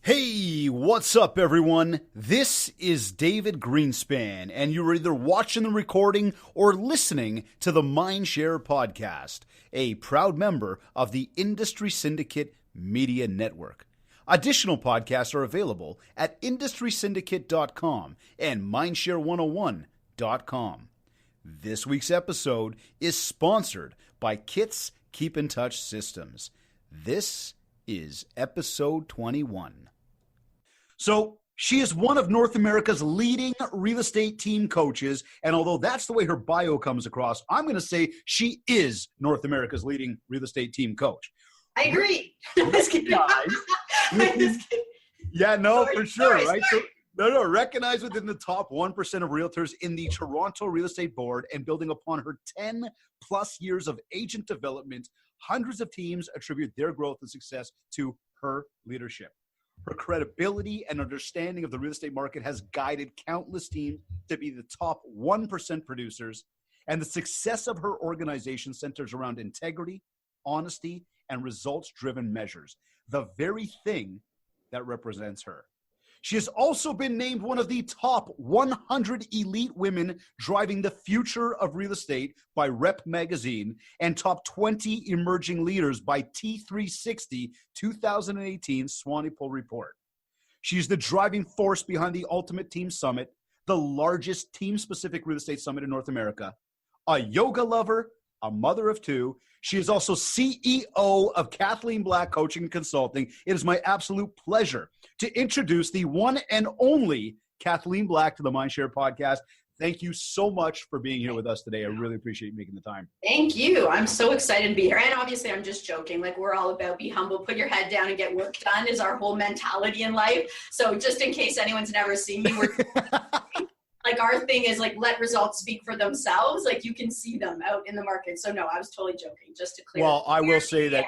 Hey, what's up, everyone? This is David Greenspan, and you're either watching the recording or listening to the MindShare podcast, a proud member of the Industry Syndicate Media Network. Additional podcasts are available at industrysyndicate.com and MindShare101.com. This week's episode is sponsored by Kit's Keep in Touch Systems. This is episode 21. So she is one of North America's leading real estate team coaches. And although that's the way her bio comes across, I'm going to say she is North America's leading real estate team coach. I agree. Just kidding. Yeah, no, sorry, for sure, sorry, right? sorry. So, recognized within the top 1% of realtors in the Toronto Real Estate Board, and building upon her 10 plus years of agent development, hundreds of teams attribute their growth and success to her leadership. Her credibility and understanding of the real estate market has guided countless teams to be the top 1% producers, and the success of her organization centers around integrity, honesty, and results-driven measures, the very thing that represents her. She has also been named one of the top 100 elite women driving the future of real estate by Rep Magazine, and top 20 emerging leaders by T360 2018 Swanepoel Report. She's the driving force behind the Ultimate Team Summit, the largest team-specific real estate summit in North America, a yoga lover, a mother of two. She is also CEO of Kathleen Black Coaching and Consulting. It is my absolute pleasure to introduce the one and only Kathleen Black to the MindShare podcast. Thank you so much for being here with us today. I really appreciate you making the time. Thank you. I'm so excited to be here. And obviously, I'm just joking. Like, we're all about be humble, put your head down and get work done is our whole mentality in life. So just in case anyone's never seen me, we're like, our thing is like, let results speak for themselves. Like, you can see them out in the market. So no, I was totally joking, just to clear. Well, I will say that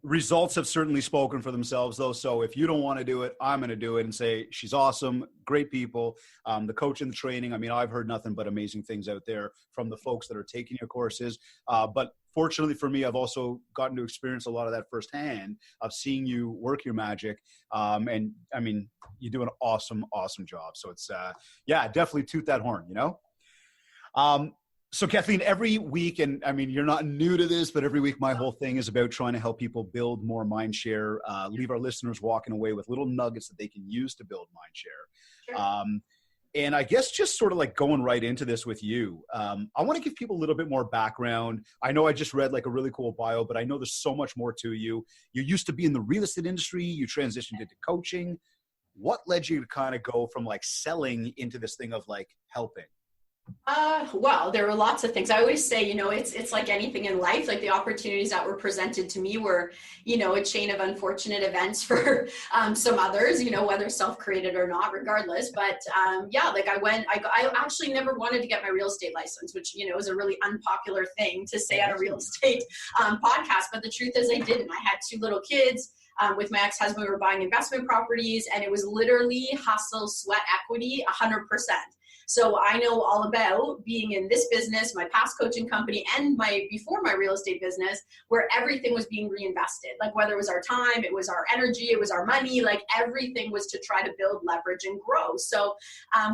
results have certainly spoken for themselves, though. So if you don't want to do it, I'm going to do it and say she's awesome, great people, the coach and the training. I mean, I've heard nothing but amazing things out there from the folks that are taking your courses. But fortunately for me, I've also gotten to experience a lot of that firsthand of seeing you work your magic. And I mean, you do an awesome, awesome job. So it's, yeah, definitely toot that horn, you know? So Kathleen, every week, and I mean, you're not new to this, but every week my whole thing is about trying to help people build more MindShare, leave our listeners walking away with little nuggets that they can use to build MindShare. Sure. And I guess just sort of like going right into this with you, I want to give people a little bit more background. I know I just read like a really cool bio, but I know there's so much more to you. You used to be in the real estate industry. You transitioned into coaching. What led you to kind of go from like selling into this thing of like helping? Well, there were lots of things. I always say, you know, it's like anything in life, like the opportunities that were presented to me were, you know, a chain of unfortunate events for some others, you know, whether self-created or not, regardless. But yeah, like I actually never wanted to get my real estate license, which, you know, is a really unpopular thing to say on a real estate podcast. But the truth is I didn't. I had two little kids. With my ex-husband, we were buying investment properties, and it was literally hustle, sweat equity, 100%. So I know all about being in this business, my past coaching company, and before my real estate business, where everything was being reinvested. Like, whether it was our time, it was our energy, it was our money, like everything was to try to build leverage and grow. So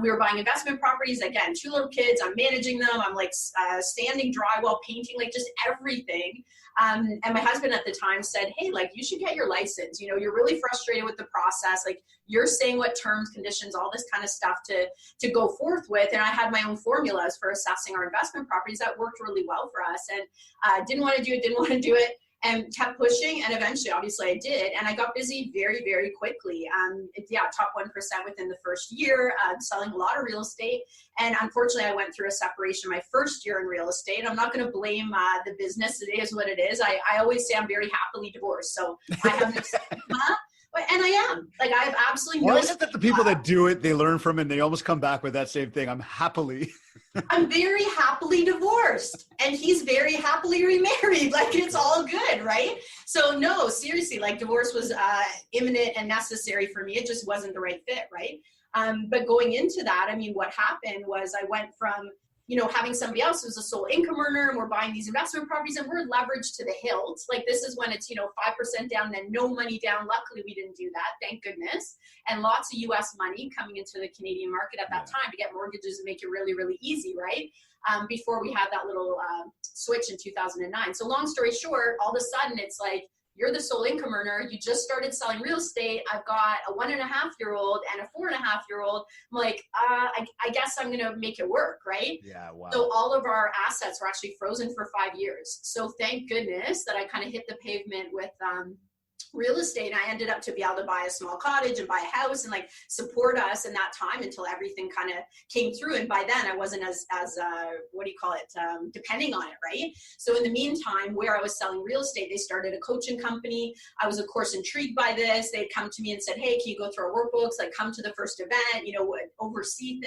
we were buying investment properties. Again, two little kids, I'm managing them. I'm like standing drywall, painting, like just everything. And my husband at the time said, hey, like, you should get your license. You know, you're really frustrated with the process. Like, you're saying what terms, conditions, all this kind of stuff to go forth with. And I had my own formulas for assessing our investment properties that worked really well for us. And didn't want to do it. And kept pushing, and eventually, obviously, I did, and I got busy very, very quickly. Top 1% within the first year, selling a lot of real estate, and unfortunately, I went through a separation my first year in real estate. I'm not going to blame the business; it is what it is. I always say I'm very happily divorced, so I have no stigma. And I am. Like, I have absolutely no. Why is it that the people that do it, they learn from it, and they almost come back with that same thing? I'm very happily divorced, and he's very happily remarried. Like, it's all good, right? So no, seriously, like, divorce was imminent and necessary for me. It just wasn't the right fit, right? But going into that, I mean, what happened was I went from having somebody else who's a sole income earner, and we're buying these investment properties and we're leveraged to the hilt. Like this is when it's, 5% down, then no money down. Luckily, we didn't do that. Thank goodness. And lots of US money coming into the Canadian market at that time to get mortgages and make it really, really easy, right? Before we had that little switch in 2009. So long story short, all of a sudden it's like, you're the sole income earner. You just started selling real estate. I've got a 1.5-year-old and a 4.5-year-old. I'm like, I guess I'm going to make it work. Right. Yeah. Wow. So all of our assets were actually frozen for 5 years. So thank goodness that I kind of hit the pavement with, real estate. And I ended up to be able to buy a small cottage and buy a house and like support us in that time until everything kind of came through. And by then I wasn't as depending on it. Right. So in the meantime, where I was selling real estate, they started a coaching company. I was of course intrigued by this. They'd come to me and said, hey, can you go through our workbooks? Like come to the first event, oversee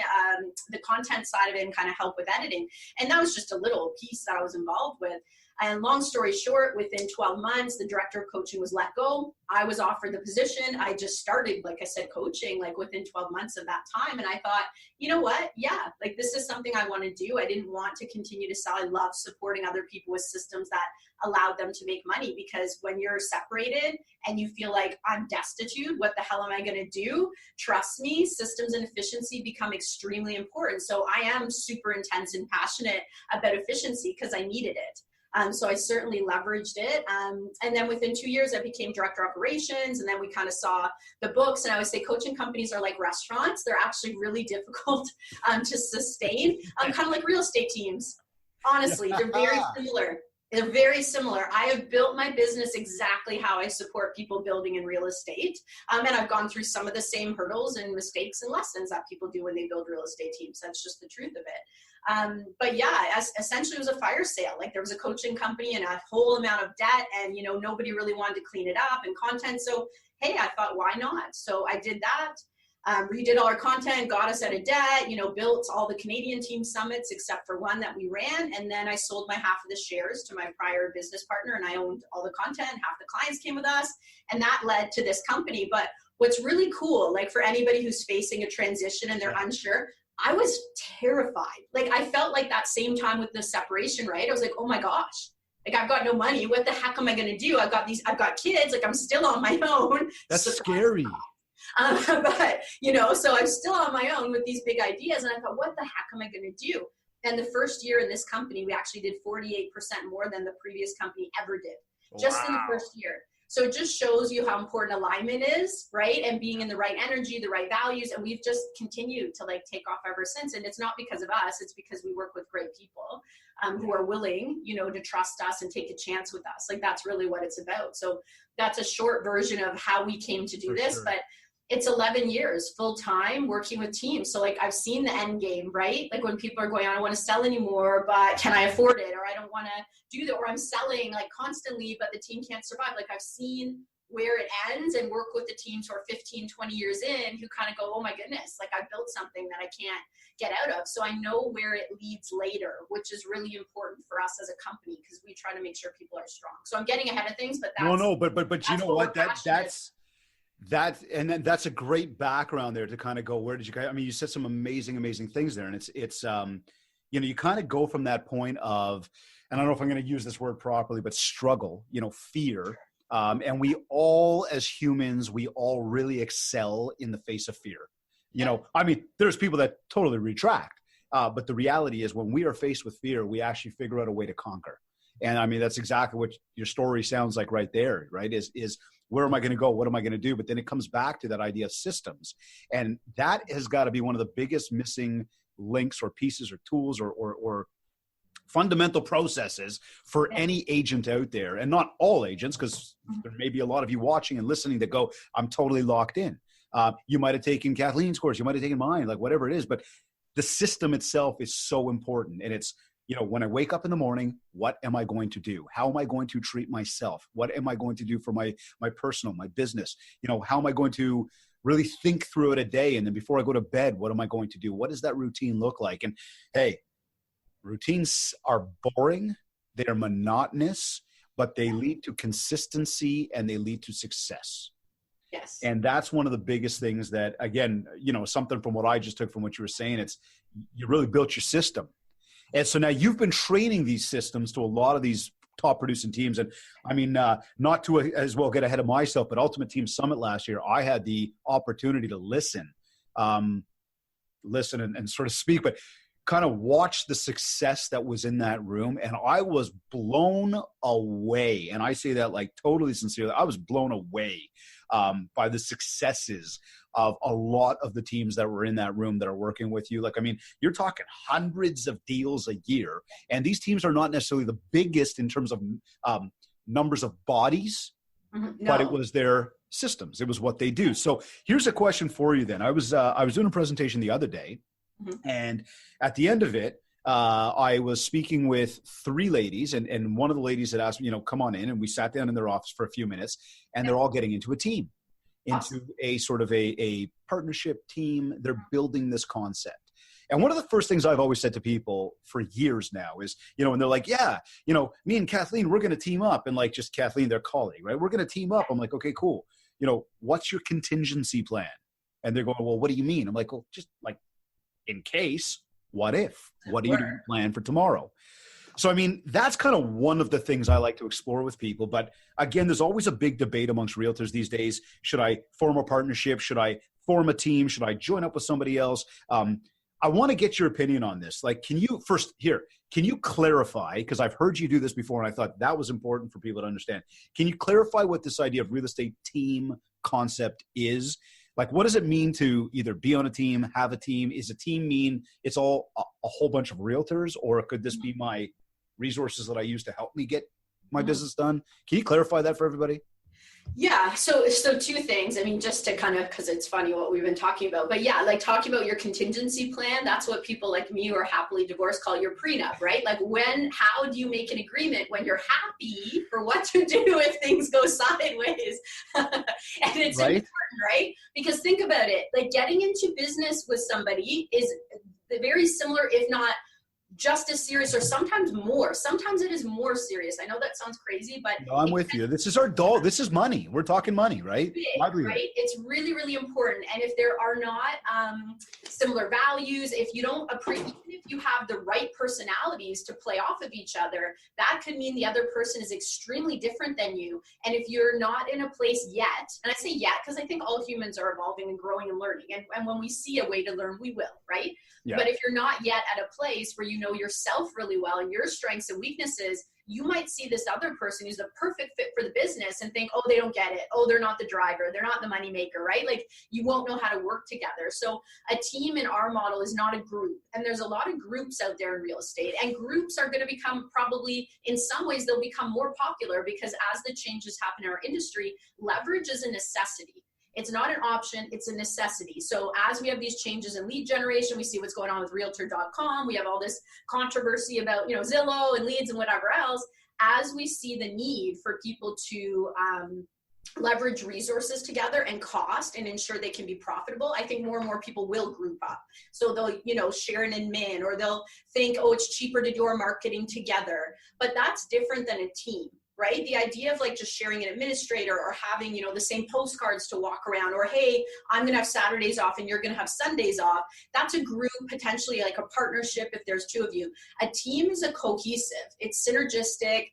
the content side of it and kind of help with editing. And that was just a little piece that I was involved with. And long story short, within 12 months, the director of coaching was let go. I was offered the position. I just started, like I said, coaching like within 12 months of that time. And I thought, you know what? Yeah, like this is something I want to do. I didn't want to continue to sell. I love supporting other people with systems that allowed them to make money, because when you're separated and you feel like I'm destitute, what the hell am I going to do? Trust me, systems and efficiency become extremely important. So I am super intense and passionate about efficiency because I needed it. So I certainly leveraged it. And then within 2 years, I became director of operations. And then we kind of saw the books. And I always say coaching companies are like restaurants. They're actually really difficult to sustain, kind of like real estate teams. Honestly, they're very similar. They're very similar. I have built my business exactly how I support people building in real estate. And I've gone through some of the same hurdles and mistakes and lessons that people do when they build real estate teams. That's just the truth of it. But yeah, essentially it was a fire sale. Like there was a coaching company and a whole amount of debt, and nobody really wanted to clean it up and content. So hey, I thought, why not? So I did that. Redid all our content, got us out of debt, built all the Canadian team summits except for one that we ran. And then I sold my half of the shares to my prior business partner, and I owned all the content. Half the clients came with us, and that led to this company. But what's really cool, like for anybody who's facing a transition and they're unsure, I was terrified. Like I felt like that same time with the separation, right? I was like, oh my gosh, like I've got no money. What the heck am I going to do? I've got kids, like I'm still on my own. That's scary. But, so I'm still on my own with these big ideas. And I thought, what the heck am I going to do? And the first year in this company, we actually did 48% more than the previous company ever did, just in the first year. So it just shows you how important alignment is, right? And being in the right energy, the right values. And we've just continued to like take off ever since. And it's not because of us, it's because we work with great people who are willing, to trust us and take a chance with us. Like that's really what it's about. So that's a short version of how we came to do this. Sure. But it's 11 years full time working with teams. So like I've seen the end game, right? Like when people are going, I don't want to sell anymore, but can I afford it? Or I don't want to do that, or I'm selling like constantly, but the team can't survive. Like I've seen where it ends and work with the teams who are 15, 20 years in who kind of go, oh my goodness, like I built something that I can't get out of. So I know where it leads later, which is really important for us as a company because we try to make sure people are strong. So I'm getting ahead of things, but that's but you know what? That's a great background there to kind of go, where did you guys, I mean, you said some amazing things there. And it's you kind of go from that point of, and I don't know if I'm going to use this word properly, but struggle, fear. And we all, as humans, we all really excel in the face of fear. I mean, there's people that totally retract. But the reality is when we are faced with fear, we actually figure out a way to conquer. And I mean, that's exactly what your story sounds like right there, right? Is where am I going to go? What am I going to do? But then it comes back to that idea of systems. And that has got to be one of the biggest missing links or pieces or tools or fundamental processes for any agent out there. And not all agents, because there may be a lot of you watching and listening that go, I'm totally locked in. You might have taken Kathleen's course. You might have taken mine, like whatever it is. But the system itself is so important. And it's, when I wake up in the morning, what am I going to do? How am I going to treat myself? What am I going to do for my personal, my business? How am I going to really think through it a day? And then before I go to bed, what am I going to do? What does that routine look like? And hey, routines are boring. They are monotonous, but they lead to consistency and they lead to success. Yes. And that's one of the biggest things that, again, something from what I just took from what you were saying, it's you really built your system. And so now you've been training these systems to a lot of these top producing teams. And I mean, not to as well get ahead of myself, but Ultimate Team Summit last year, I had the opportunity to listen and sort of speak, but kind of watch the success that was in that room. And I was blown away. And I say that like totally sincerely. I was blown away by the successes of a lot of the teams that were in that room that are working with you. Like, I mean, you're talking hundreds of deals a year. And these teams are not necessarily the biggest in terms of numbers of bodies, No. but it was their systems. It was what they do. So here's a question for you then. I was doing a presentation the other day, and at the end of it, I was speaking with three ladies, and one of the ladies had asked me, come on in, and we sat down in their office for a few minutes, and they're all getting into a team, into a sort of a partnership team. They're building this concept. And one of the first things I've always said to people for years now is, and they're like, yeah, me and Kathleen, we're going to team up. And like, just Kathleen, their colleague, right? We're going to team up. I'm like, okay, cool. What's your contingency plan? And they're going, well, what do you mean? I'm like, well, just like in case, what if? What do you plan for tomorrow? So, I mean, that's kind of one of the things I like to explore with people. But again, there's always a big debate amongst realtors these days. Should I form a partnership? Should I form a team? Should I join up with somebody else? I want to get your opinion on this. Like, can you clarify, because I've heard you do this before and I thought that was important for people to understand. Can you clarify what this idea of real estate team concept is? Like, what does it mean to either be on a team, have a team? Is a team mean it's all a whole bunch of realtors, or could this be my resources that I use to help me get my business done? Can you clarify that for everybody? Yeah. So two things. I mean, just to kind of, because it's funny what we've been talking about, but yeah, like talking about your contingency plan, that's what people like me who are happily divorced call your prenup, right? Like how do you make an agreement when you're happy for what to do if things go sideways? And it's important, right? Because think about it, like getting into business with somebody is very similar, if not just as serious, or sometimes more. Sometimes it is more serious. I know that sounds crazy, but no, I'm with you. This is this is money. We're talking money, right? Right. It's really, really important. And if there are not similar values, if you don't appreciate, even if you have the right personalities to play off of each other, that could mean the other person is extremely different than you. And if you're not in a place yet, and I say yet because I think all humans are evolving and growing and learning. And when we see a way to learn, we will, right? Yeah. But if you're not yet at a place where you know yourself really well and your strengths and weaknesses, you might see this other person who's the perfect fit for the business and think, oh, they don't get it. Oh, they're not the driver. They're not the money maker, right? Like you won't know how to work together. So a team in our model is not a group. And there's a lot of groups out there in real estate, and groups are going to become probably, in some ways, they'll become more popular because as the changes happen in our industry, leverage is a necessity. It's not an option, it's a necessity. So as we have these changes in lead generation, we see what's going on with Realtor.com. We have all this controversy about, Zillow and leads and whatever else. As we see the need for people to leverage resources together and cost and ensure they can be profitable, I think more and more people will group up. So they'll, share an admin, or they'll think, oh, it's cheaper to do our marketing together. But that's different than a team. Right? The idea of like just sharing an administrator or having, the same postcards to walk around, or, hey, I'm going to have Saturdays off and you're going to have Sundays off. That's a group, potentially like a partnership if there's two of you. A team is a cohesive. It's synergistic.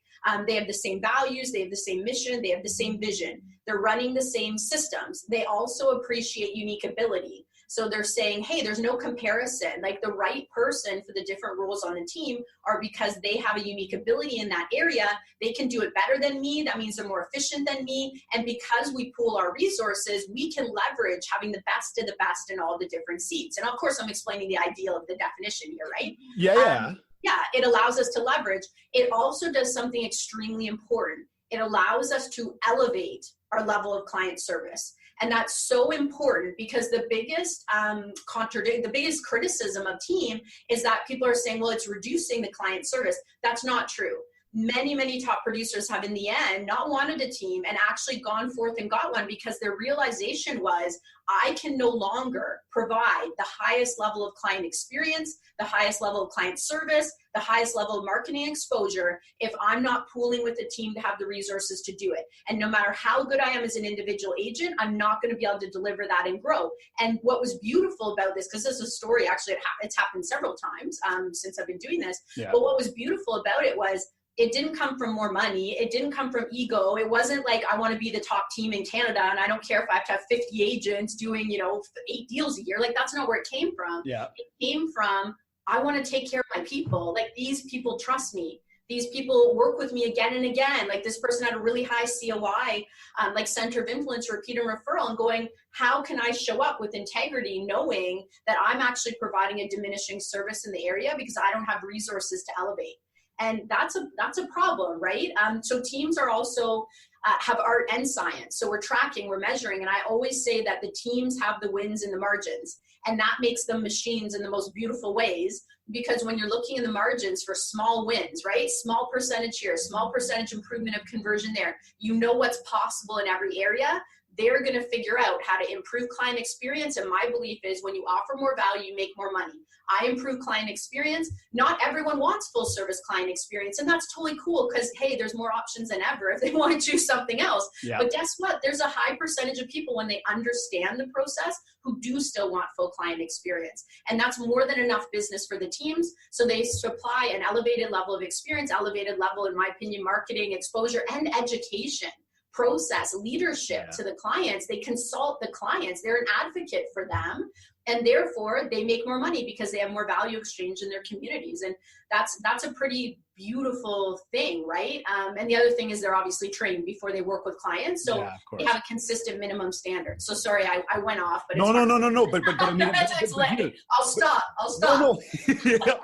They have the same values. They have the same mission. They have the same vision. They're running the same systems. They also appreciate unique ability. So they're saying, hey, there's no comparison. Like the right person for the different roles on the team are because they have a unique ability in that area. They can do it better than me. That means they're more efficient than me. And because we pool our resources, we can leverage having the best of the best in all the different seats. And of course, I'm explaining the ideal of the definition here, right? Yeah. Yeah, it allows us to leverage. It also does something extremely important. It allows us to elevate our level of client service. And that's so important because the biggest the biggest criticism of team is that people are saying, well, it's reducing the client service. That's not true. many top producers have in the end not wanted a team and actually gone forth and got one, because their realization was, I can no longer provide the highest level of client experience, the highest level of client service, the highest level of marketing exposure if I'm not pooling with a team to have the resources to do it. And no matter how good I am as an individual agent, I'm not going to be able to deliver that and grow. And what was beautiful about this, because this is a story, actually it's happened several times since I've been doing this, but what was beautiful about it was, it didn't come from more money. It didn't come from ego. It wasn't like, I want to be the top team in Canada and I don't care if I have to have 50 agents doing, 8 deals a year. Like, that's not where it came from. Yeah. It came from, I want to take care of my people. Like, these people trust me. These people work with me again and again. Like, this person had a really high COI, like center of influence, repeat and referral, and going, how can I show up with integrity, knowing that I'm actually providing a diminishing service in the area because I don't have resources to elevate? And that's a problem, right? So teams are also have art and science. So we're tracking, we're measuring. And I always say that the teams have the wins and the margins. And that makes them machines in the most beautiful ways. Because when you're looking in the margins for small wins, right? Small percentage here, small percentage improvement of conversion there. You know what's possible in every area. They're going to figure out how to improve client experience. And my belief is, when you offer more value, you make more money. I improve client experience. Not everyone wants full service client experience. And that's totally cool, because, hey, there's more options than ever if they want to choose something else. Yeah. But guess what? There's a high percentage of people, when they understand the process, who do still want full client experience. And that's more than enough business for the teams. So they supply an elevated level of experience, elevated level, in my opinion, marketing, exposure, and education. Process, leadership to the clients. They consult the clients. They're an advocate for them. And therefore, they make more money because they have more value exchange in their communities. And that's a pretty beautiful thing, right? And the other thing is, they're obviously trained before they work with clients. So they have a consistent minimum standard. So sorry, I went off. But no. But I mean, I'll stop. No.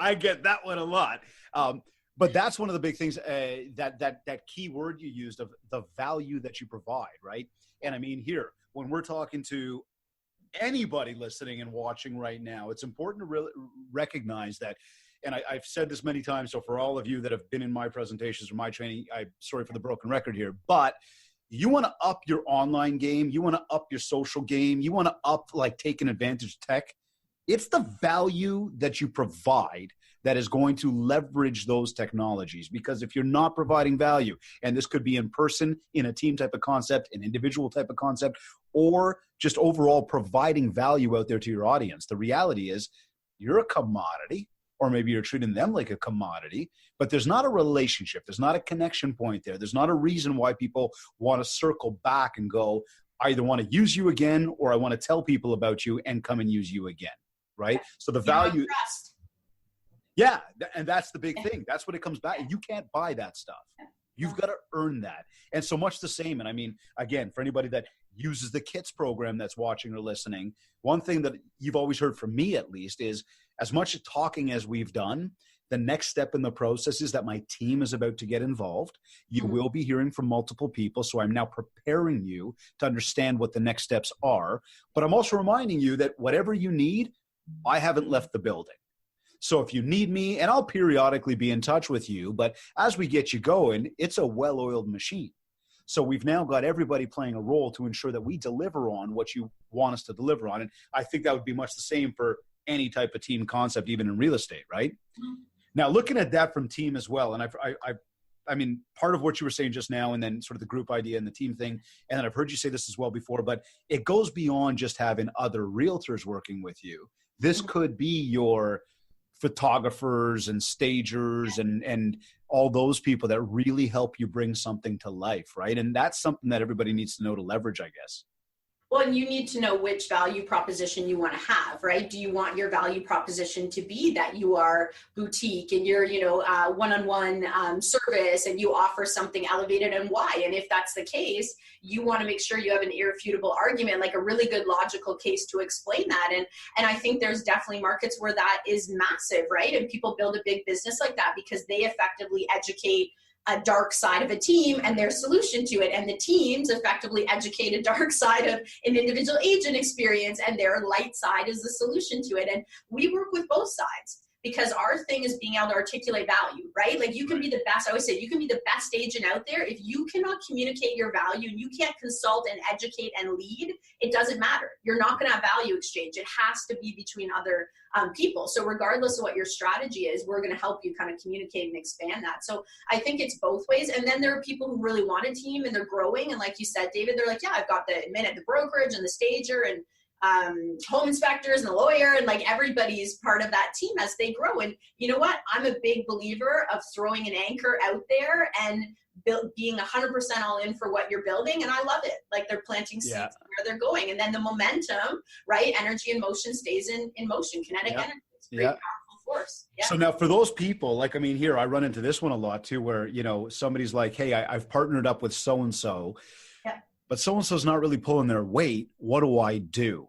I get that one a lot. But that's one of the big things, that key word you used, of the value that you provide, right? And I mean, here, when we're talking to anybody listening and watching right now, it's important to really recognize that, and I've said this many times, so for all of you that have been in my presentations or my training, I'm sorry for the broken record here, but you want to up your online game, you want to up your social game, you want to up, like, taking advantage of tech. It's the value that you provide that is going to leverage those technologies. Because if you're not providing value, and this could be in person, in a team type of concept, an individual type of concept, or just overall providing value out there to your audience, the reality is you're a commodity, or maybe you're treating them like a commodity, but there's not a relationship. There's not a connection point there. There's not a reason why people want to circle back and go, I either want to use you again, or I want to tell people about you and come and use you again, right? So the value... Yeah, and that's the big thing. That's what it comes back. You can't buy that stuff. You've got to earn that. And so much the same. And I mean, again, for anybody that uses the KITS program that's watching or listening, one thing that you've always heard from me, at least, is as much talking as we've done, the next step in the process is that my team is about to get involved. You will be hearing from multiple people. So I'm now preparing you to understand what the next steps are. But I'm also reminding you that whatever you need, I haven't left the building. So if you need me, and I'll periodically be in touch with you, but as we get you going, it's a well-oiled machine. So we've now got everybody playing a role to ensure that we deliver on what you want us to deliver on. And I think that would be much the same for any type of team concept, even in real estate, right? Now, looking at that from team as well, and I mean, part of what you were saying just now, and then sort of the group idea and the team thing, and then I've heard you say this as well before, but it goes beyond just having other realtors working with you. This could be your photographers and stagers and all those people that really help you bring something to life, right? And that's something that everybody needs to know to leverage, I guess. Well, and you need to know which value proposition you want to have, right? Do you want your value proposition to be that you are boutique and you're, one-on-one service and you offer something elevated, and why? And if that's the case, you want to make sure you have an irrefutable argument, like a really good logical case to explain that. And I think there's definitely markets where that is massive, right? And people build a big business like that because they effectively educate a dark side of a team and their solution to it. And the teams effectively educate a dark side of an individual agent experience, and their light side is the solution to it. And we work with both sides. because our thing is being able to articulate value, right? Like you can be the best, I always say, you can be the best agent out there. If you cannot communicate your value and you can't consult and educate and lead, it doesn't matter. You're not going to have value exchange. It has to be between other people. So regardless of what your strategy is, we're going to help you kind of communicate and expand that. So I think it's both ways. And then there are people who really want a team and they're growing. And like you said, David, they're like, yeah, I've got the admin at the brokerage and the stager and home inspectors and the lawyer, and like everybody's part of that team as they grow. And you know what? I'm a big believer of throwing an anchor out there and being 100% all in for what you're building. And I love it. Like they're planting seeds where they're going. And then the momentum, right? Energy and motion stays in motion, kinetic energy. It's a pretty powerful force. Yeah. So now for those people, like, I mean, here, I run into this one a lot too, where, you know, somebody's like, hey, I've partnered up with so-and-so, but so-and-so's not really pulling their weight. What do I do?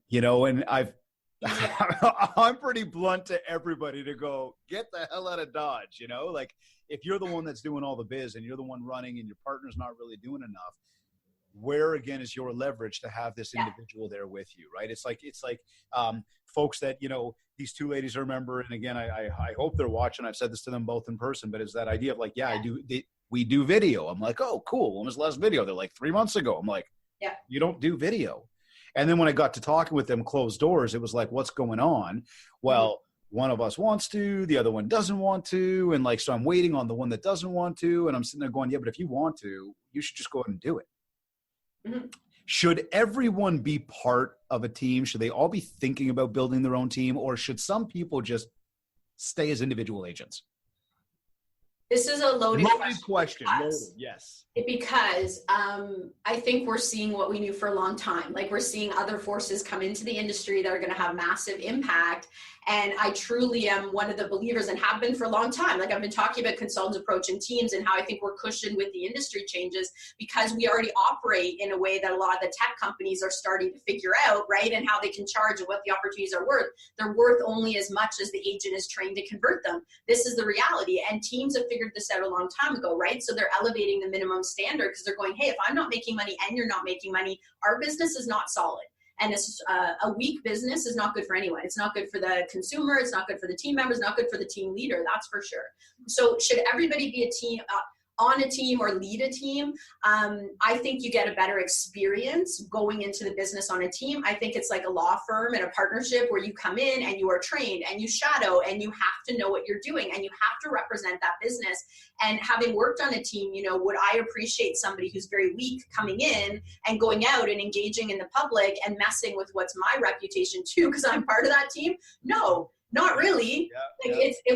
You know, and I'm pretty blunt to everybody to go, get the hell out of Dodge, you know, like if you're the one that's doing all the biz and you're the one running and your partner's not really doing enough, where again is your leverage to have this individual there with you, right? It's like folks that, you know, these two ladies I remember, and again, I hope they're watching. I've said this to them both in person, but it's that idea of like, we do video. I'm like, oh, cool. When was the last video? They're like 3 months ago. I'm like, you don't do video. And then when I got to talking with them closed doors, it was like, what's going on? Well, one of us wants to, the other one doesn't want to. And like, so I'm waiting on the one that doesn't want to. And I'm sitting there going, yeah, but if you want to, you should just go ahead and do it. Mm-hmm. Should everyone be part of a team? Should they all be thinking about building their own team? Or should some people just stay as individual agents? This is a loaded question. Yes. Because I think we're seeing what we knew for a long time. Like we're seeing other forces come into the industry that are going to have massive impact. And I truly am one of the believers and have been for a long time. Like I've been talking about consultants approach and teams and how I think we're cushioned with the industry changes because we already operate in a way that a lot of the tech companies are starting to figure out, right? And how they can charge and what the opportunities are worth. They're worth only as much as the agent is trained to convert them. This is the reality. And teams have figured this out a long time ago, right? So they're elevating the minimum standard because they're going, hey, if I'm not making money and you're not making money, our business is not solid. And a weak business is not good for anyone. It's not good for the consumer. It's not good for the team members, not good for the team leader. That's for sure. So should everybody be a team, on a team or lead a team? I think you get a better experience going into the business on a team. I think it's like a law firm and a partnership where you come in and you are trained and you shadow and you have to know what you're doing and you have to represent that business. And having worked on a team, you know, would I appreciate somebody who's very weak coming in and going out and engaging in the public and messing with what's my reputation too, because I'm part of that team? No. Not really.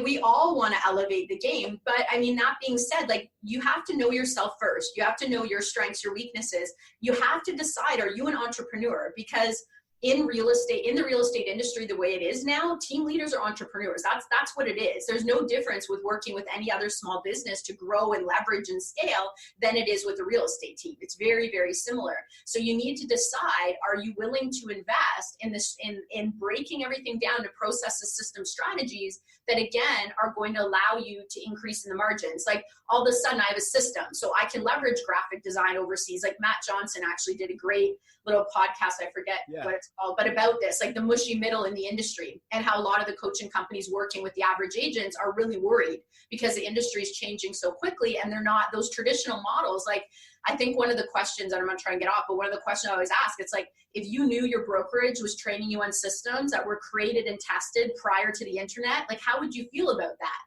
We all want to elevate the game. But I mean, that being said, like you have to know yourself first. You have to know your strengths, your weaknesses. You have to decide, are you an entrepreneur? Because in the real estate industry, the way it is now, team leaders are entrepreneurs. That's what it is. There's no difference with working with any other small business to grow and leverage and scale than it is with a real estate team. It's very, very similar. So you need to decide, are you willing to invest in this, in breaking everything down to processes, system strategies that again are going to allow you to increase in the margins. Like all of a sudden I have a system so I can leverage graphic design overseas. Like Matt Johnson actually did a great little podcast, I forget what it's called, but about this, like the mushy middle in the industry and how a lot of the coaching companies working with the average agents are really worried because the industry is changing so quickly and they're not those traditional models. Like I think one of the questions, and I'm not trying to get off, but one of the questions I always ask, it's like, if you knew your brokerage was training you on systems that were created and tested prior to the internet, like how would you feel about that?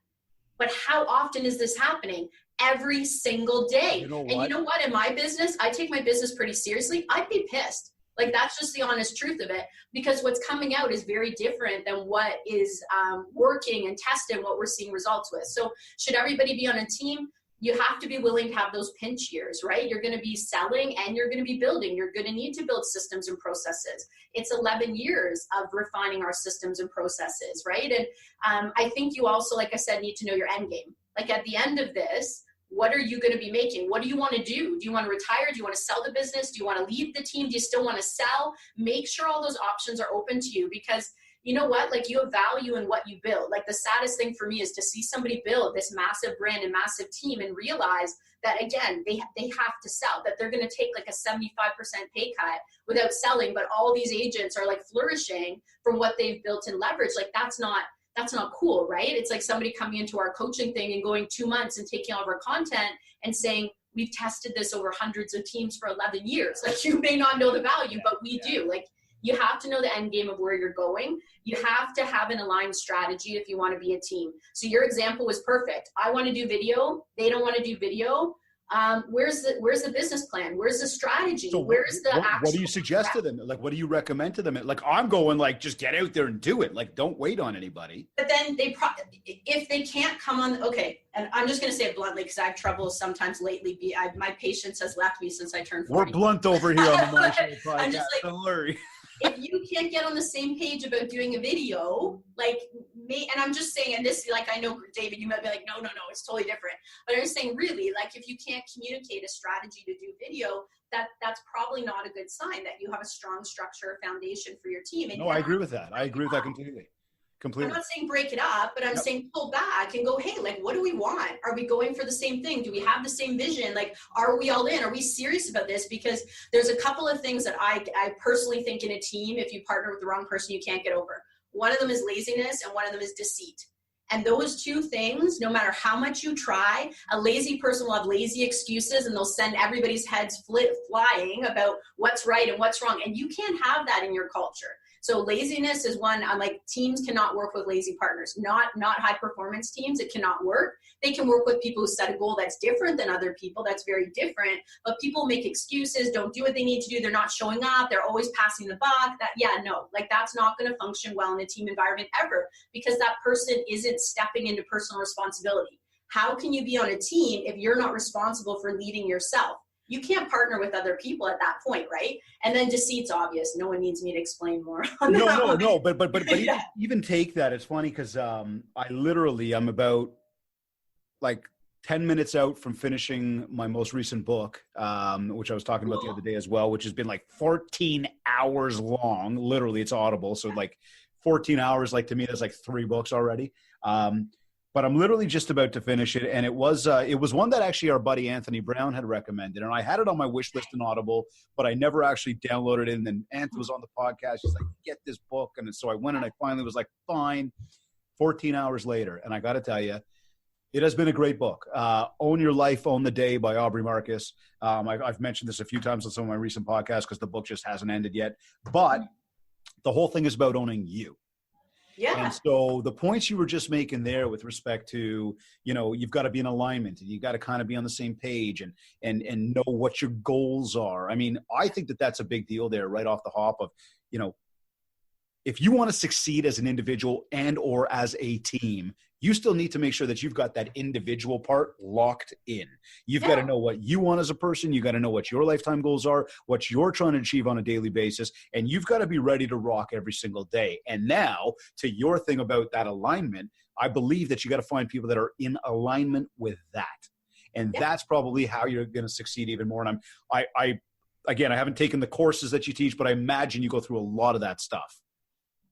But how often is this happening? Every single day. And you know what? In my business, I take my business pretty seriously. I'd be pissed. Like that's just the honest truth of it, because what's coming out is very different than what is working and tested, what we're seeing results with. So should everybody be on a team? You have to be willing to have those pinch years, right? You're going to be selling and you're going to be building. You're going to need to build systems and processes. It's 11 years of refining our systems and processes, right? And I think you also, like I said, need to know your end game. Like at the end of this, what are you going to be making? What do you want to do? Do you want to retire? Do you want to sell the business? Do you want to leave the team? Do you still want to sell? Make sure all those options are open to you, because you know what? Like you have value in what you build. Like the saddest thing for me is to see somebody build this massive brand and massive team and realize that again, they have to sell, that they're going to take like a 75% pay cut without selling, but all these agents are like flourishing from what they've built and leveraged. Like that's not that's not cool, right? It's like somebody coming into our coaching thing and going 2 months and taking all of our content and saying, we've tested this over hundreds of teams for 11 years. Like, you may not know the value, but we do. Like, you have to know the end game of where you're going. You have to have an aligned strategy if you want to be a team. So your example was perfect. I want to do video. They don't want to do video. Where's the business plan? Where's the strategy? So where's the actual what do you suggest to them? Like, what do you recommend to them? Like, I'm going, like, just get out there and do it. Like, don't wait on anybody. But then if they can't come on, okay, and I'm just going to say it bluntly because I have trouble sometimes lately. My patience has left me since I turned 40. We're blunt over here on the MindShare podcast. I'm just like, don't worry. If you can't get on the same page about doing a video, like me, and I'm just saying, and this, like, I know, David, you might be like, no, it's totally different. But I'm just saying, really, like, if you can't communicate a strategy to do video, that's probably not a good sign that you have a strong structure, foundation for your team. And no, I agree with that. I agree with that completely. I'm not saying break it up, but I'm saying pull back and go, hey, like, what do we want? Are we going for the same thing? Do we have the same vision? Like, are we all in? Are we serious about this? Because there's a couple of things that I personally think in a team, if you partner with the wrong person, you can't get over. One of them is laziness and one of them is deceit. And those two things, no matter how much you try, a lazy person will have lazy excuses and they'll send everybody's heads flying about what's right and what's wrong. And you can't have that in your culture. So laziness is one. I'm like, teams cannot work with lazy partners, not high performance teams. It cannot work. They can work with people who set a goal that's different than other people. That's very different. But people make excuses, don't do what they need to do. They're not showing up. They're always passing the buck. That's not going to function well in a team environment ever, because that person isn't stepping into personal responsibility. How can you be on a team if you're not responsible for leading yourself? You can't partner with other people at that point, right? And then deceit's obvious. No one needs me to explain more on that. No. But yeah. Even take that. It's funny because I'm about like 10 minutes out from finishing my most recent book, which I was talking about the other day as well, which has been like 14 hours long. Literally, it's Audible. So like 14 hours, like to me, that's like 3 books already. But I'm literally just about to finish it. And it was one that actually our buddy Anthony Brown had recommended. And I had it on my wish list in Audible, but I never actually downloaded it. And then Anthony was on the podcast. He's like, get this book. And so I went and I finally was like, fine, 14 hours later. And I got to tell you, it has been a great book. Own Your Life, Own the Day by Aubrey Marcus. I've mentioned this a few times on some of my recent podcasts because the book just hasn't ended yet. But the whole thing is about owning you. Yeah. And so the points you were just making there with respect to, you've got to be in alignment and you've got to kind of be on the same page and know what your goals are. I mean, I think that that's a big deal there right off the hop of, if you want to succeed as an individual and or as a team, you still need to make sure that you've got that individual part locked in. You've got to know what you want as a person. You got to know what your lifetime goals are, what you're trying to achieve on a daily basis, and you've got to be ready to rock every single day. And now to your thing about that alignment, I believe that you got to find people that are in alignment with that. And that's probably how you're going to succeed even more. And I haven't taken the courses that you teach, but I imagine you go through a lot of that stuff.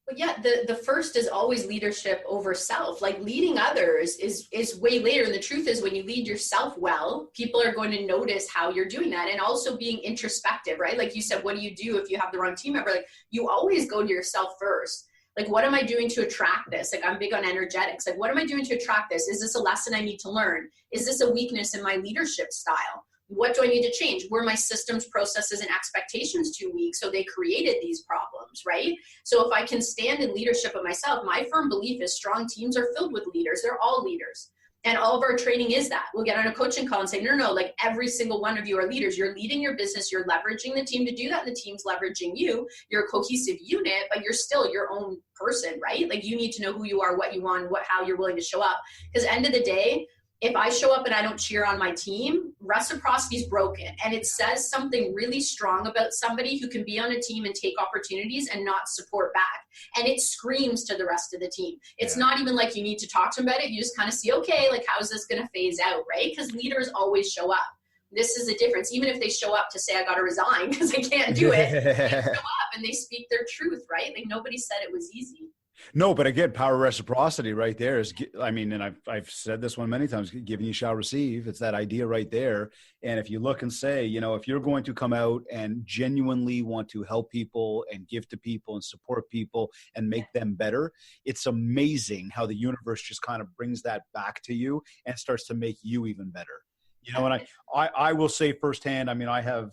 But yeah, the first is always leadership over self. Like, leading others is way later. And the truth is, when you lead yourself well, people are going to notice how you're doing that. And also being introspective, right? Like you said, what do you do if you have the wrong team member? Like, you always go to yourself first. Like, what am I doing to attract this? Like, I'm big on energetics. Like, what am I doing to attract this? Is this a lesson I need to learn? Is this a weakness in my leadership style? What do I need to change? Were my systems, processes, and expectations too weak? So they created these problems, right? So if I can stand in leadership of myself, my firm belief is strong teams are filled with leaders. They're all leaders. And all of our training is that. We'll get on a coaching call and say, no, like, every single one of you are leaders. You're leading your business. You're leveraging the team to do that. And the team's leveraging you. You're a cohesive unit, but you're still your own person, right? Like, you need to know who you are, what you want, how you're willing to show up. Because end of the day, if I show up and I don't cheer on my team, reciprocity is broken. And it says something really strong about somebody who can be on a team and take opportunities and not support back. And it screams to the rest of the team. It's not even like you need to talk to them about it. You just kind of see, okay, like, how's this going to phase out, right? Because leaders always show up. This is the difference. Even if they show up to say, I got to resign because I can't do it, they show up and they speak their truth, right? Like, nobody said it was easy. No, but again, power of reciprocity right there is, I mean, and I've said this one many times, giving you shall receive. It's that idea right there. And if you look and say, you know, if you're going to come out and genuinely want to help people and give to people and support people and make them better, it's amazing how the universe just kind of brings that back to you and starts to make you even better. You know, and I will say firsthand, I mean, I have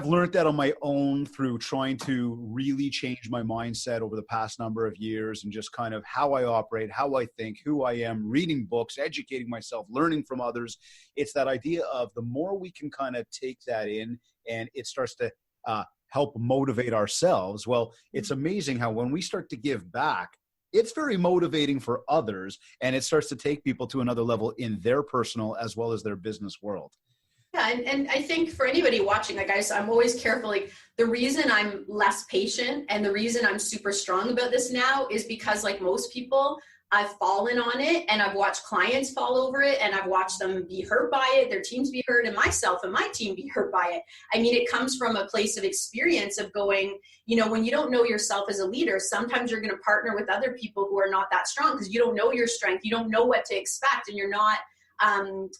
learned that on my own through trying to really change my mindset over the past number of years and just kind of how I operate, how I think, who I am, reading books, educating myself, learning from others. It's that idea of the more we can kind of take that in and it starts to help motivate ourselves. Well, it's amazing how when we start to give back, it's very motivating for others and it starts to take people to another level in their personal as well as their business world. Yeah, and I think for anybody watching, like I'm always careful, like the reason I'm less patient and the reason I'm super strong about this now is because like most people, I've fallen on it and I've watched clients fall over it and I've watched them be hurt by it, their teams be hurt, and myself and my team be hurt by it. I mean, it comes from a place of experience of going, you know, when you don't know yourself as a leader, sometimes you're going to partner with other people who are not that strong because you don't know your strength, you don't know what to expect, and you're not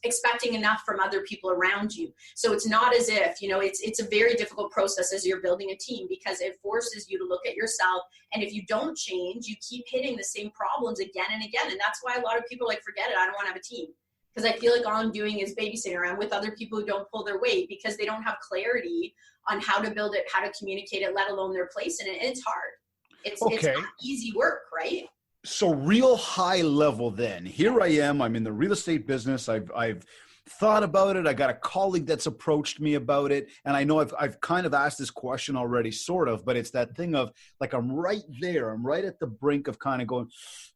expecting enough from other people around you. So it's not as if, you know, it's a very difficult process as you're building a team because it forces you to look at yourself. And if you don't change, you keep hitting the same problems again and again. And that's why a lot of people are like, forget it, I don't want to have a team. Because I feel like all I'm doing is babysitting around with other people who don't pull their weight because they don't have clarity on how to build it, how to communicate it, let alone their place in it. And it's hard. It's not easy work, right? So real high level then, here I am, I'm in the real estate business. I've thought about it. I got a colleague that's approached me about it. And I know I've kind of asked this question already, sort of, but it's that thing of like, I'm right there. I'm right at the brink of kind of going,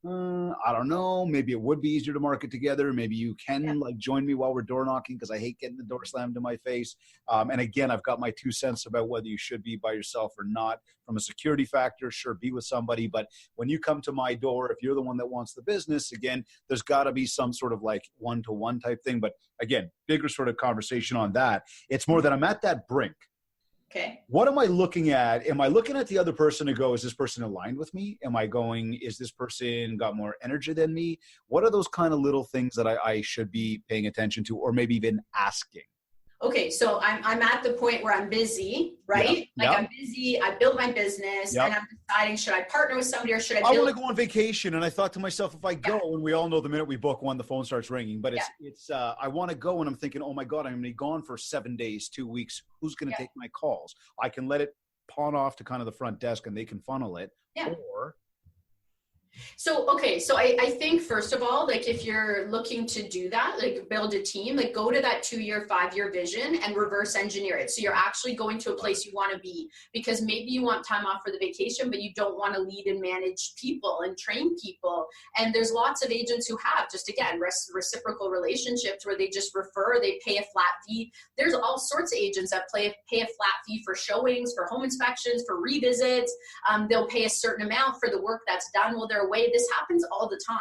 I don't know, maybe it would be easier to market together. Maybe you can like join me while we're door knocking because I hate getting the door slammed in my face. And again, I've got my 2 cents about whether you should be by yourself or not. From a security factor, sure, be with somebody. But when you come to my door, if you're the one that wants the business, again, there's got to be some sort of like one-to-one type thing. But again, bigger sort of conversation on that. It's more that I'm at that brink. Okay. What am I looking at? Am I looking at the other person to go, is this person aligned with me? Am I going, is this person got more energy than me? What are those kind of little things that I should be paying attention to or maybe even asking? Okay, so I'm at the point where I'm busy, right? I'm busy, I built my business and I'm deciding, should I partner with somebody or should I I want to go on vacation. And I thought to myself, if I go, and we all know the minute we book one, the phone starts ringing, but it's I want to go and I'm thinking, oh my God, I'm going to be gone for 7 days, 2 weeks. Who's going to take my calls? I can let it pawn off to kind of the front desk and they can funnel it. Or so, okay. So I think first of all, like if you're looking to do that, like build a team, like go to that 2-year, 5-year vision and reverse engineer it. So you're actually going to a place you want to be because maybe you want time off for the vacation, but you don't want to lead and manage people and train people. And there's lots of agents who have just, again, reciprocal relationships where they just refer, they pay a flat fee. There's all sorts of agents that pay a flat fee for showings, for home inspections, for revisits. They'll pay a certain amount for the work that's done while they're away. This happens all the time.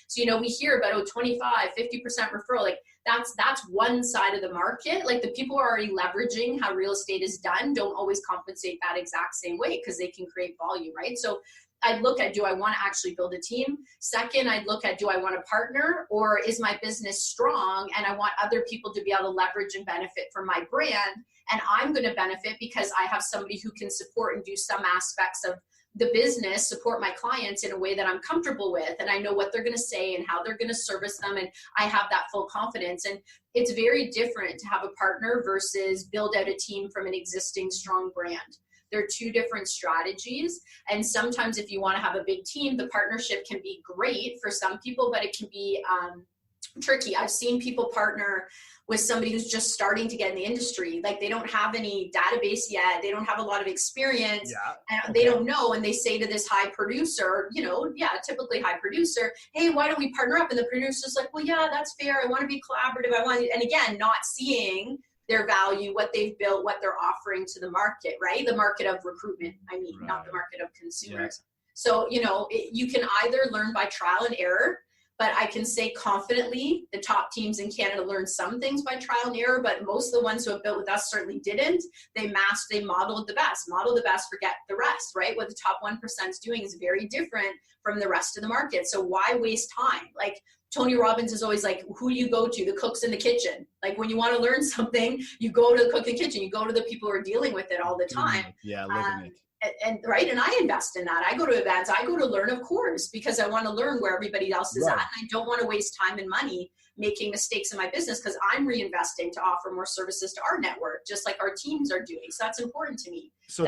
So, you know, we hear about 25, 50% referral. Like that's one side of the market. Like the people who are already leveraging how real estate is done don't always compensate that exact same way because they can create volume, right? So I'd look at, do I want to actually build a team? Second, I'd look at, do I want to partner or is my business strong and I want other people to be able to leverage and benefit from my brand? And I'm going to benefit because I have somebody who can support and do some aspects of the business, support my clients in a way that I'm comfortable with. And I know what they're going to say and how they're going to service them. And I have that full confidence. And it's very different to have a partner versus build out a team from an existing strong brand. They're two different strategies. And sometimes if you want to have a big team, the partnership can be great for some people, but it can be tricky. I've seen people partner with somebody who's just starting to get in the industry. Like they don't have any database yet. They don't have a lot of experience and they don't know. And they say to this high producer, typically high producer, hey, why don't we partner up? And the producer's like, well, yeah, that's fair. I want to be collaborative. And again, not seeing their value, what they've built, what they're offering to the market, right? The market of recruitment, not the market of consumers. So, you can either learn by trial and error, but I can say confidently the top teams in Canada learned some things by trial and error, but most of the ones who have built with us certainly didn't. They modeled the best. Model the best, forget the rest, right? What the top 1% is doing is very different from the rest of the market. So why waste time? Like Tony Robbins is always like, who do you go to? The cooks in the kitchen. Like when you want to learn something, you go to the cook in the kitchen. You go to the people who are dealing with it all the time. Yeah, living it. And right, and I invest in that. I go to events, I go to learn, of course, because I want to learn where everybody else is at. And I don't want to waste time and money making mistakes in my business, because I'm reinvesting to offer more services to our network, just like our teams are doing. So that's important to me. So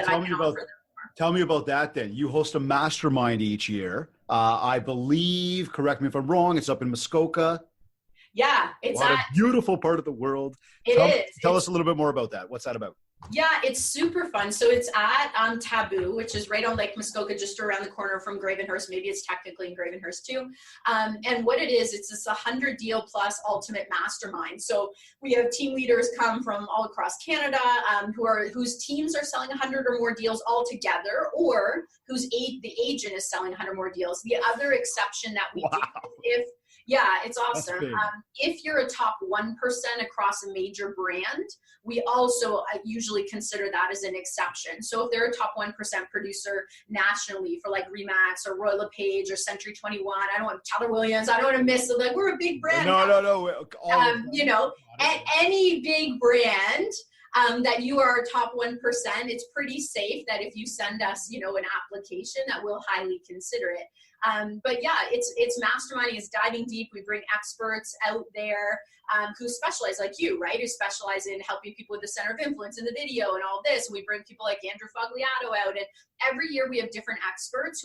tell me about that then. You host a mastermind each year. I believe, correct me if I'm wrong, it's up in Muskoka. Yeah, it's a beautiful part of the world. Tell us a little bit more about that. What's that about? Yeah, it's super fun. So it's at Taboo, which is right on Lake Muskoka, just around the corner from Gravenhurst. Maybe it's technically in Gravenhurst too. And what it is, it's this 100 deal plus ultimate mastermind. So we have team leaders come from all across Canada whose teams are selling 100 or more deals all together, or the agent is selling 100 more deals. The other exception that we do, it's awesome. If you're a top 1% across a major brand, we also usually consider that as an exception. So if they're a top 1% producer nationally for like Remax or Royal LePage or Century 21, I don't want Keller Williams, I don't want to miss it. Like, we're a big brand. No. Any big brand that you are top 1%, it's pretty safe that if you send us, an application, that we'll highly consider it. But yeah, it's masterminding, it's diving deep. We bring experts out there who specialize, like you, right? Who specialize in helping people with the center of influence in the video and all this. And we bring people like Andrew Fogliato out, and every year we have different experts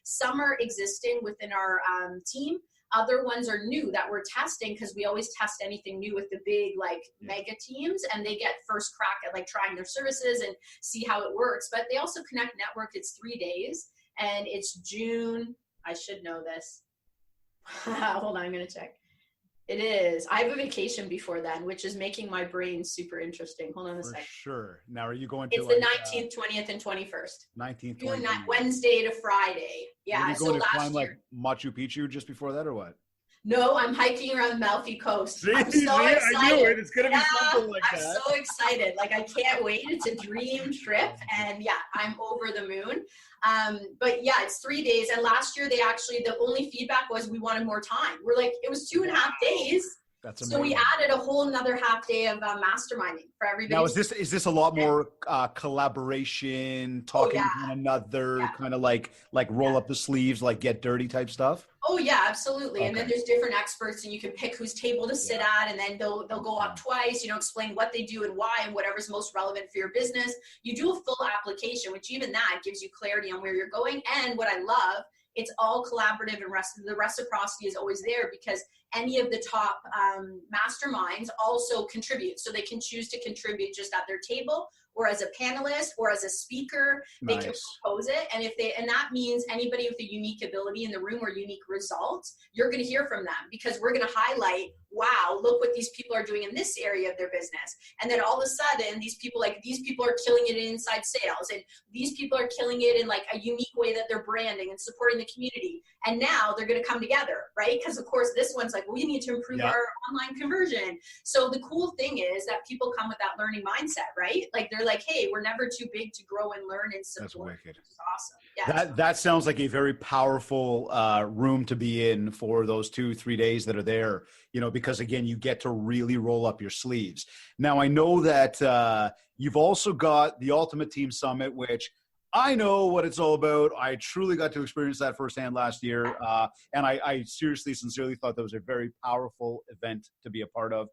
some are existing within our team. Other ones are new that we're testing, because we always test anything new with the big mega teams, and they get first crack at like trying their services and see how it works. But they also connect network. It's 3 days, and it's June. I should know this. Hold on, I'm going to check. It is. I have a vacation before then, which is making my brain super interesting. Hold on a second. Sure. Now, are you going to? It's the 19th, 20th, and 21st. 19th, 20th. Wednesday to Friday. Yeah. Are you going to climb like Machu Picchu just before that, or what? No, I'm hiking around the Amalfi Coast. I'm so excited. I knew it. It's going to be something like that. I'm so excited. Like, I can't wait. It's a dream trip. And yeah, I'm over the moon. But yeah, it's 3 days. And last year, the only feedback was we wanted more time. We're like, it was 2.5 days. That's amazing. So we added a whole another half day of masterminding for everybody. Now, is this a lot more collaboration, talking to one another, kind of like roll up the sleeves, like get dirty type stuff? Oh yeah, absolutely. Okay. And then there's different experts, and you can pick whose table to sit at, and then they'll go up twice, explain what they do and why, and whatever's most relevant for your business. You do a full application, which even that gives you clarity on where you're going. And what I love, it's all collaborative, and the reciprocity is always there, because any of the top masterminds also contribute. So they can choose to contribute just at their table, or as a panelist, or as a speaker. Nice. They can propose it. And that means anybody with a unique ability in the room or unique results, you're going to hear from them, because we're going to highlight, wow, look what these people are doing in this area of their business. And then all of a sudden, these people are killing it in inside sales, and these people are killing it in like a unique way that they're branding and supporting the community. And now they're going to come together, right? Because of course, this one's like, we need to improve our online conversion. So the cool thing is that people come with that learning mindset, right? Like, they're like, hey, we're never too big to grow and learn and support. That's wicked. Which is awesome. Yeah, that sounds like a very powerful room to be in for those 2-3 days that are there, because again, you get to really roll up your sleeves. Now, I know that you've also got the Ultimate Team Summit, which I know what it's all about. I truly got to experience that firsthand last year. And I seriously, sincerely thought that was a very powerful event to be a part of.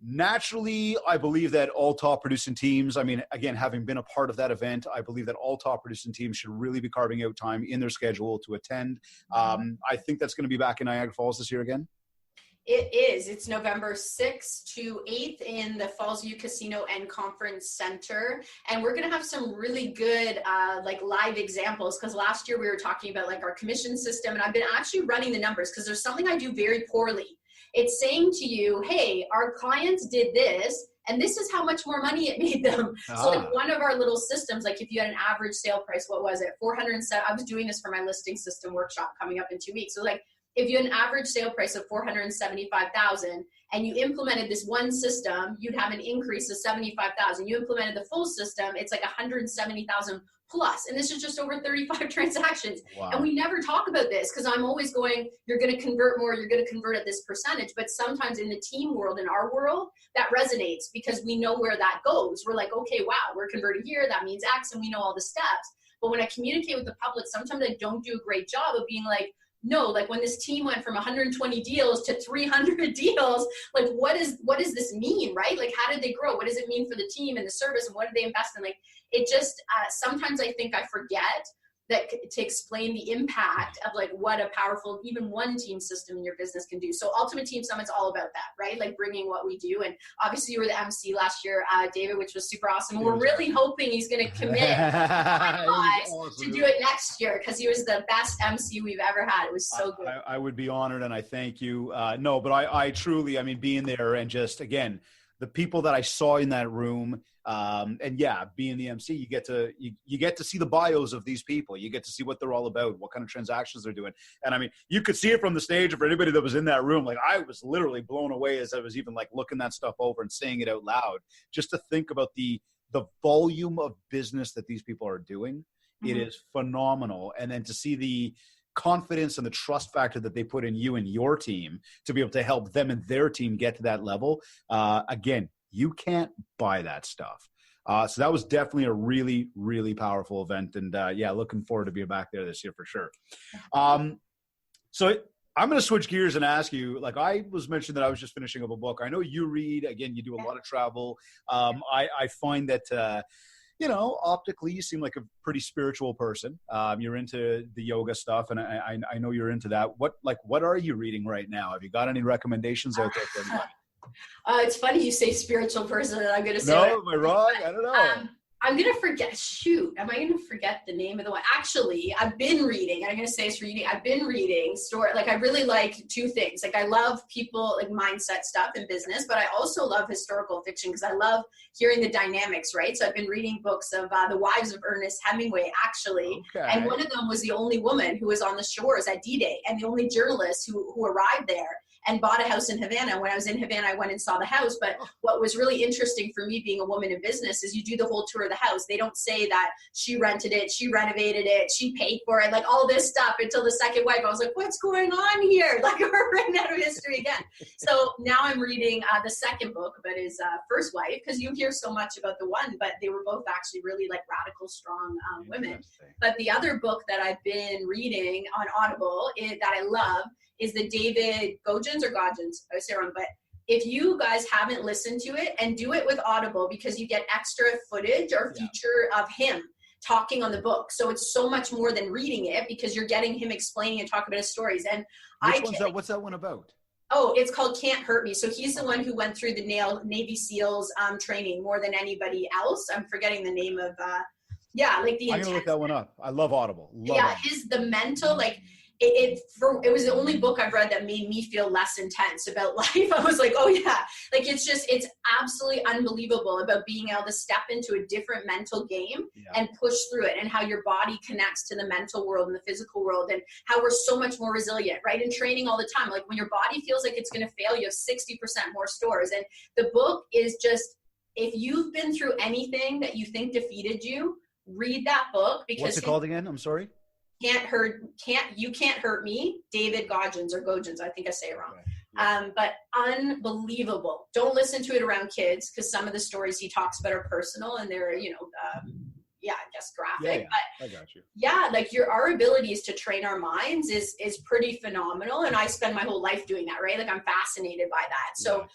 Naturally, I believe that all top producing teams, again, having been a part of that event, I believe that all top producing teams should really be carving out time in their schedule to attend. I think that's going to be back in Niagara Falls this year again. It is. It's November 6th to 8th in the Falls View Casino and Conference Center. And we're going to have some really good live examples, because last year we were talking about our commission system, and I've been actually running the numbers, because there's something I do very poorly. It's saying to you, hey, our clients did this, and this is how much more money it made them. So one of our little systems, if you had an average sale price, what was it? 407. I was doing this for my listing system workshop coming up in 2 weeks. So if you had an average sale price of 475,000 and you implemented this one system, you'd have an increase of 75,000. You implemented the full system, it's like 170,000 plus. And this is just over 35 transactions. Wow. And we never talk about this because I'm always going, you're going to convert more, you're going to convert at this percentage. But sometimes in the team world, in our world, that resonates because we know where that goes. We're like, okay, wow, we're converting here. That means X, and we know all the steps. But when I communicate with the public, sometimes I don't do a great job of being like, no, like when this team went from 120 deals to 300 deals, like what does this mean, right? Like how did they grow? What does it mean for the team and the service, and what did they invest in? Like it just, sometimes I think I forget that to explain the impact of like what a powerful, even one team system in your business can do. So Ultimate Team Summit's all about that, right? Like bringing what we do. And obviously you were the MC last year, David, which was super awesome. And we're really hoping he's going to commit to do it next year because he was the best MC we've ever had. It was so good. I would be honored, and I thank you. No, but I truly, I mean, being there and just, again, the people that I saw in that room, and yeah, being the MC, you get to see the bios of these people. You get to see what they're all about, what kind of transactions they're doing. And I mean, you could see it from the stage. For anybody that was in that room, like I was literally blown away as I was even like looking that stuff over and saying it out loud, just to think about the volume of business that these people are doing. Mm-hmm. It is phenomenal. And then to see the confidence and the trust factor that they put in you and your team to be able to help them and their team get to that level. Again, you can't buy that stuff. So that was definitely a really, really powerful event. And yeah, looking forward to being back there this year for sure. So I'm going to switch gears and ask you, like I was mentioning that I was just finishing up a book. I know you read, again, you do a lot of travel. I find that, optically you seem like a pretty spiritual person. You're into the yoga stuff, and I know you're into that. What are you reading right now? Have you got any recommendations out there for anybody? It's funny you say spiritual person, and I'm going to say, no, am I wrong? I don't know. I'm going to forget. Shoot, am I going to forget the name of the one? Actually, I've been reading. I'm going to say it's reading. I've been reading story. Like I really like two things. Like I love people, like mindset stuff in business, but I also love historical fiction because I love hearing the dynamics, right? So I've been reading books of the wives of Ernest Hemingway, actually. Okay. And one of them was the only woman who was on the shores at D-Day and the only journalist who arrived there and bought a house in Havana. When I was in Havana, I went and saw the house. But what was really interesting for me being a woman in business is you do the whole tour of the house. They don't say that she rented it, she renovated it, she paid for it, like all this stuff until the second wife. I was like, what's going on here? Like we're writing out of history again. So now I'm reading the second book about his first wife, because you hear so much about the one, but they were both actually really like radical, strong women. But the other book that I've been reading on Audible that I love is the David Goggins or Goggins, I would say wrong, but if you guys haven't listened to it, and do it with Audible because you get extra footage or feature of him talking on the book. So it's so much more than reading it because you're getting him explaining and talking about his stories. And what's that one about? Oh, it's called Can't Hurt Me. So he's the one who went through the Navy SEALs training more than anybody else. I'm forgetting the name of, I'm going to look that one up. I love Audible. The mental, like, it was the only book I've read that made me feel less intense about life. I was like, oh yeah, like it's absolutely unbelievable about being able to step into a different mental game and push through it, and how your body connects to the mental world and the physical world, and how we're so much more resilient, right? In training all the time, like when your body feels like it's going to fail, you have 60% more stores. And the book is just, if you've been through anything that you think defeated you, read that book. Because what's it called again? I'm sorry. You Can't Hurt Me, David Goggins or Goggins, I think I say it wrong. Okay. But unbelievable. Don't listen to it around kids because some of the stories he talks about are personal and they're, I guess graphic. But I got you. Yeah, like our abilities to train our minds is pretty phenomenal. And I spend my whole life doing that, right? Like I'm fascinated by that. So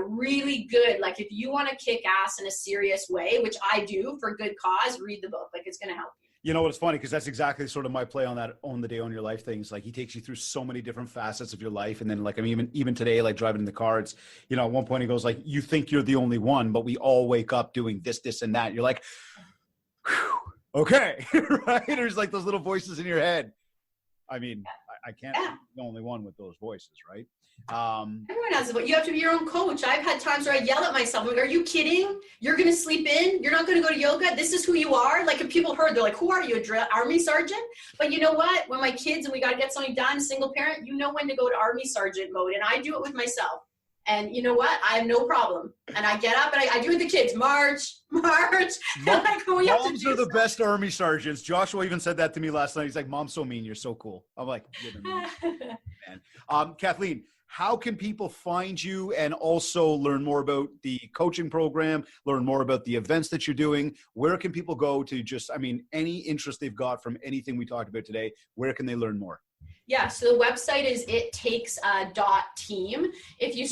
really good. Like if you want to kick ass in a serious way, which I do for good cause, read the book. Like it's going to help you. You know what? It's funny because that's exactly sort of my play on that Own the Day, Own Your Life things. Like he takes you through so many different facets of your life. And then like, I mean, even today, like driving in the car, it's, at one point he goes like, you think you're the only one, but we all wake up doing this, this, and that. You're like, okay, right? There's like those little voices in your head. I mean, I can't be the only one with those voices, right? Everyone has a voice. You have to be your own coach. I've had times where I yell at myself, like, are you kidding? You're going to sleep in? You're not going to go to yoga? This is who you are? Like, if people heard, they're like, who are you, Army Sergeant? But you know what? When my kids and we got to get something done, single parent, you know when to go to Army Sergeant mode. And I do it with myself. And you know what? I have no problem. And I get up and I do with the kids. March. Moms are the best Army sergeants. Joshua even said that to me last night. He's like, Mom's so mean. You're so cool. I'm like, man. Kathleen, how can people find you and also learn more about the coaching program, learn more about the events that you're doing? Where can people go to just, any interest they've got from anything we talked about today? Where can they learn more? Yeah, so the website is ittakes.team. If you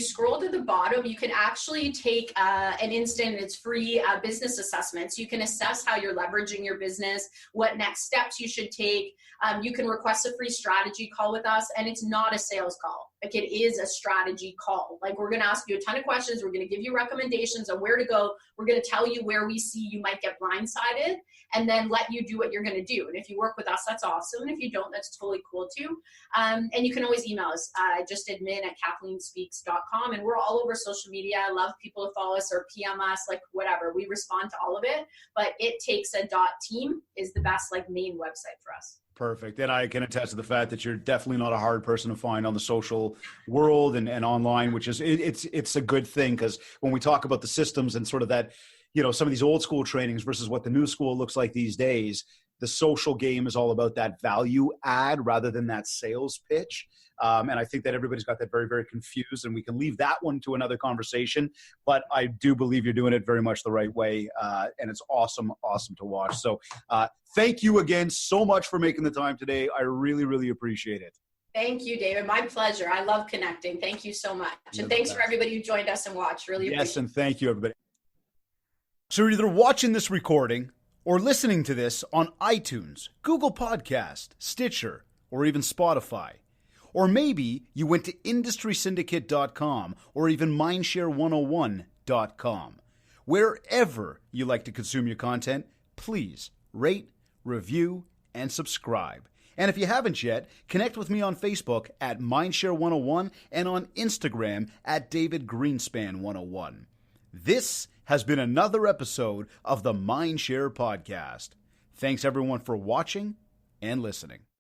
scroll to the bottom, you can actually take an instant, it's free business assessments. You can assess how you're leveraging your business, what next steps you should take. You can request a free strategy call with us, and it's not a sales call. Like, it is a strategy call. Like, we're going to ask you a ton of questions. We're going to give you recommendations on where to go. We're going to tell you where we see you might get blindsided, and then let you do what you're going to do. And if you work with us, that's awesome. And if you don't, that's totally cool too. And you can always email us, just admin@kathleenspeaks.com. And we're all over social media. I love people to follow us or PM us, like whatever. We respond to all of it. But ittakes.team is the best, like, main website for us. Perfect. And I can attest to the fact that you're definitely not a hard person to find on the social world and online, which is, it's a good thing, because when we talk about the systems and sort of that, some of these old school trainings versus what the new school looks like these days, the social game is all about that value add rather than that sales pitch. And I think that everybody's got that very, very confused, and we can leave that one to another conversation. But I do believe you're doing it very much the right way. And it's awesome to watch. So thank you again so much for making the time today. I really, really appreciate it. Thank you, David. My pleasure. I love connecting. Thank you so much. And thanks for everybody who joined us and watched. Really appreciate it. Yes, and thank you, everybody. So you're either watching this recording or listening to this on iTunes, Google Podcast, Stitcher, or even Spotify. Or maybe you went to industrysyndicate.com or even MindShare101.com. Wherever you like to consume your content, please rate, review, and subscribe. And if you haven't yet, connect with me on Facebook at MindShare101 and on Instagram at DavidGreenspan101. This has been another episode of the MindShare podcast. Thanks everyone for watching and listening.